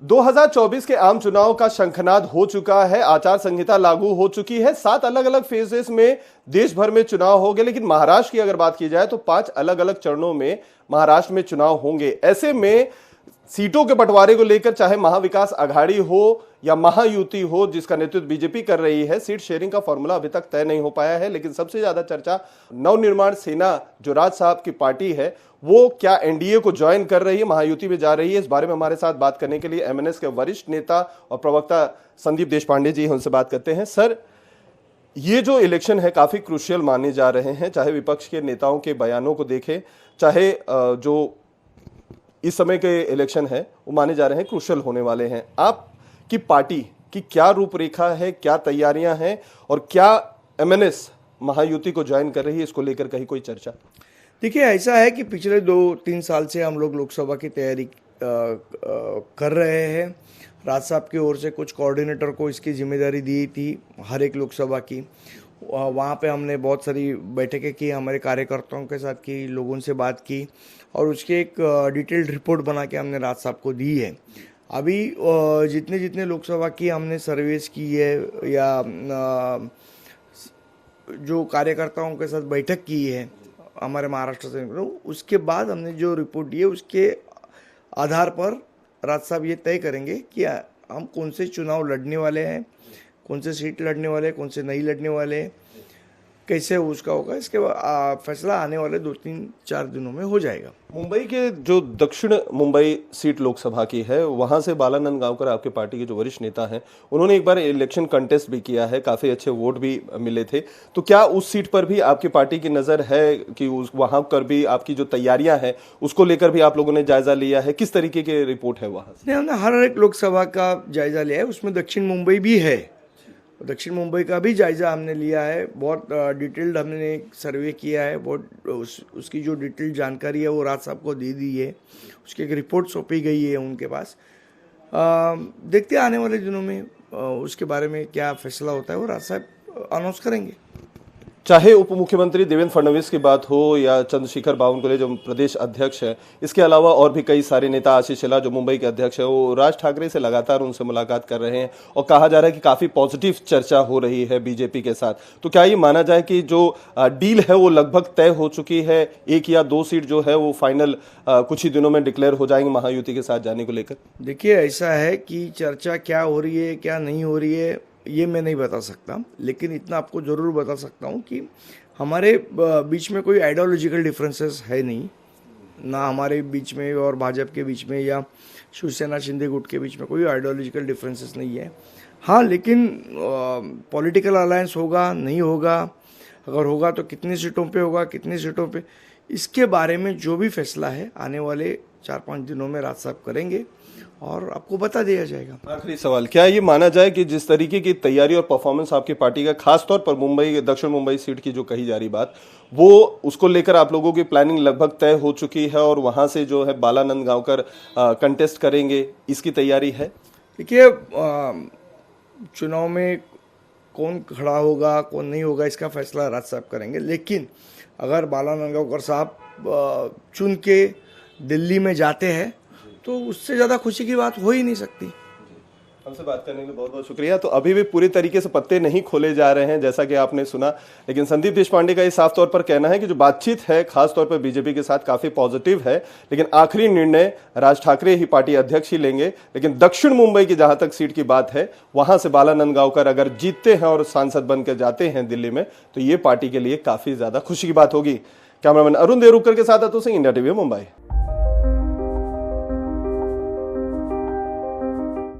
2024 के आम चुनाव का शंखनाद हो चुका है। आचार संहिता लागू हो चुकी है। 7 अलग अलग फेजेस में देश भर में चुनाव होंगे, लेकिन महाराष्ट्र की अगर बात की जाए तो 5 अलग अलग चरणों में महाराष्ट्र में चुनाव होंगे। ऐसे में सीटों के बंटवारे को लेकर चाहे महाविकास आघाड़ी हो या महायुति हो, जिसका नेतृत्व बीजेपी कर रही है, सीट शेयरिंग का फॉर्मूला अभी तक तय नहीं हो पाया है। लेकिन सबसे ज्यादा चर्चा नवनिर्माण सेना जो राज साहब की पार्टी है, वो क्या एनडीए को ज्वाइन कर रही है, महायुति में जा रही है। इस बारे में हमारे साथ बात करने के लिए एमएनएस के वरिष्ठ नेता और प्रवक्ता संदीप देशपांडे जी हैं, उनसे बात करते हैं। सर, ये जो इलेक्शन है काफी क्रूशियल माने जा रहे हैं, चाहे विपक्ष के नेताओं के बयानों को देखें, चाहे जो इस समय के इलेक्शन है वो माने जा रहे हैं क्रूशियल होने वाले हैं। आपकी पार्टी की क्या रूपरेखा है, क्या तैयारियां हैं और क्या एमएनएस महायुति को ज्वाइन कर रही है, इसको लेकर कहीं कोई चर्चा? देखिए, ऐसा है कि पिछले 2-3 साल से हम लोग लोकसभा की तैयारी कर रहे हैं। राज साहब की ओर से कुछ कोऑर्डिनेटर को इसकी जिम्मेदारी दी थी हर एक लोकसभा की। वहाँ पे हमने बहुत सारी बैठकें की, हमारे कार्यकर्ताओं के साथ की, लोगों से बात की और उसकी एक डिटेल्ड रिपोर्ट बना के हमने राज साहब को दी है। अभी जितने जितने लोकसभा की हमने सर्वेस की है या जो कार्यकर्ताओं के साथ बैठक की है हमारे महाराष्ट्र से, उसके बाद हमने जो रिपोर्ट दी है उसके आधार पर राज साहब ये तय करेंगे कि हम कौन से चुनाव लड़ने वाले हैं, कौन से सीट लड़ने वाले हैं, कौन से नहीं लड़ने वाले हैं, कैसे उसका होगा। इसके फैसला आने वाले 2-3-4 दिनों में हो जाएगा। मुंबई के जो दक्षिण मुंबई सीट लोकसभा की है, वहां से बालानंद गांवकर आपके पार्टी के जो वरिष्ठ नेता हैं, उन्होंने एक बार इलेक्शन कंटेस्ट भी किया है, काफी अच्छे वोट भी मिले थे। तो क्या उस सीट पर भी आपकी पार्टी की नजर है कि वहां पर भी आपकी जो तैयारियां हैं उसको लेकर भी आप लोगों ने जायजा लिया है? किस तरीके की रिपोर्ट है वहां से? हमने हर एक लोकसभा का जायजा लिया है, उसमें दक्षिण मुंबई भी है। दक्षिण मुंबई का भी जायजा हमने लिया है। बहुत डिटेल्ड हमने एक सर्वे किया है। बहुत उसकी जो डिटेल्ड जानकारी है वो राज साहब को दे दी है। उसकी एक रिपोर्ट सौंपी गई है उनके पास। देखते हैं आने वाले दिनों में उसके बारे में क्या फैसला होता है, वो राज साहब अनाउंस करेंगे। चाहे उप मुख्यमंत्री देवेंद्र फडणवीस की बात हो या चंद्रशेखर बावनकुले जो प्रदेश अध्यक्ष है, इसके अलावा और भी कई सारे नेता, आशीष शेलार जो मुंबई के अध्यक्ष है, वो राज ठाकरे से लगातार उनसे मुलाकात कर रहे हैं और कहा जा रहा है कि काफी पॉजिटिव चर्चा हो रही है बीजेपी के साथ। तो क्या ये माना जाए कि जो डील है वो लगभग तय हो चुकी है, 1 या 2 सीट जो है वो फाइनल कुछ ही दिनों में डिक्लेयर हो जाएंगे महायुति के साथ जाने को लेकर? देखिए, ऐसा है कि चर्चा क्या हो रही है क्या नहीं हो रही है ये मैं नहीं बता सकता, लेकिन इतना आपको ज़रूर बता सकता हूँ कि हमारे बीच में कोई आइडियोलॉजिकल डिफरेंसेस है नहीं, ना हमारे बीच में और भाजपा के बीच में या शिवसेना शिंदे गुट के बीच में कोई आइडियोलॉजिकल डिफरेंसेस नहीं है। हाँ, लेकिन पॉलिटिकल अलायंस होगा नहीं होगा, अगर होगा तो कितनी सीटों पे होगा, कितनी सीटों पे, इसके बारे में जो भी फैसला है आने वाले 4-5 दिनों में राज साहब करेंगे और आपको बता दिया जाएगा। आखिरी सवाल, क्या ये माना जाए कि जिस तरीके की तैयारी और परफॉर्मेंस आपकी पार्टी का, खासतौर पर मुंबई दक्षिण मुंबई सीट की जो कही जा रही बात, वो उसको लेकर आप लोगों की प्लानिंग लगभग तय हो चुकी है और वहां से जो है बालानंद गांवकर कंटेस्ट करेंगे, इसकी तैयारी है? देखिए, चुनाव में कौन खड़ा होगा कौन नहीं होगा इसका फैसला राज साहब करेंगे, लेकिन अगर बालानंद गांवकर साहब चुन के दिल्ली में जाते हैं तो उससे ज़्यादा खुशी की बात हो ही नहीं सकती। हमसे बात करने के लिए बहुत बहुत शुक्रिया। तो अभी भी पूरी तरीके से पत्ते नहीं खोले जा रहे हैं, जैसा कि आपने सुना, लेकिन संदीप देशपांडे का ये साफ तौर पर कहना है कि जो बातचीत है खासतौर पर बीजेपी के साथ काफी पॉजिटिव है, लेकिन आखिरी निर्णय राज ठाकरे ही पार्टी अध्यक्ष ही लेंगे। लेकिन दक्षिण मुंबई की जहां तक सीट की बात है, वहां से बालानंद गांवकर अगर जीतते हैं और सांसद बनकर जाते हैं दिल्ली में, तो ये पार्टी के लिए काफी ज्यादा खुशी की बात होगी। कैमरामैन अरुण देवरुखकर के साथ अतुल सिंह, इंडिया टीवी मुंबई।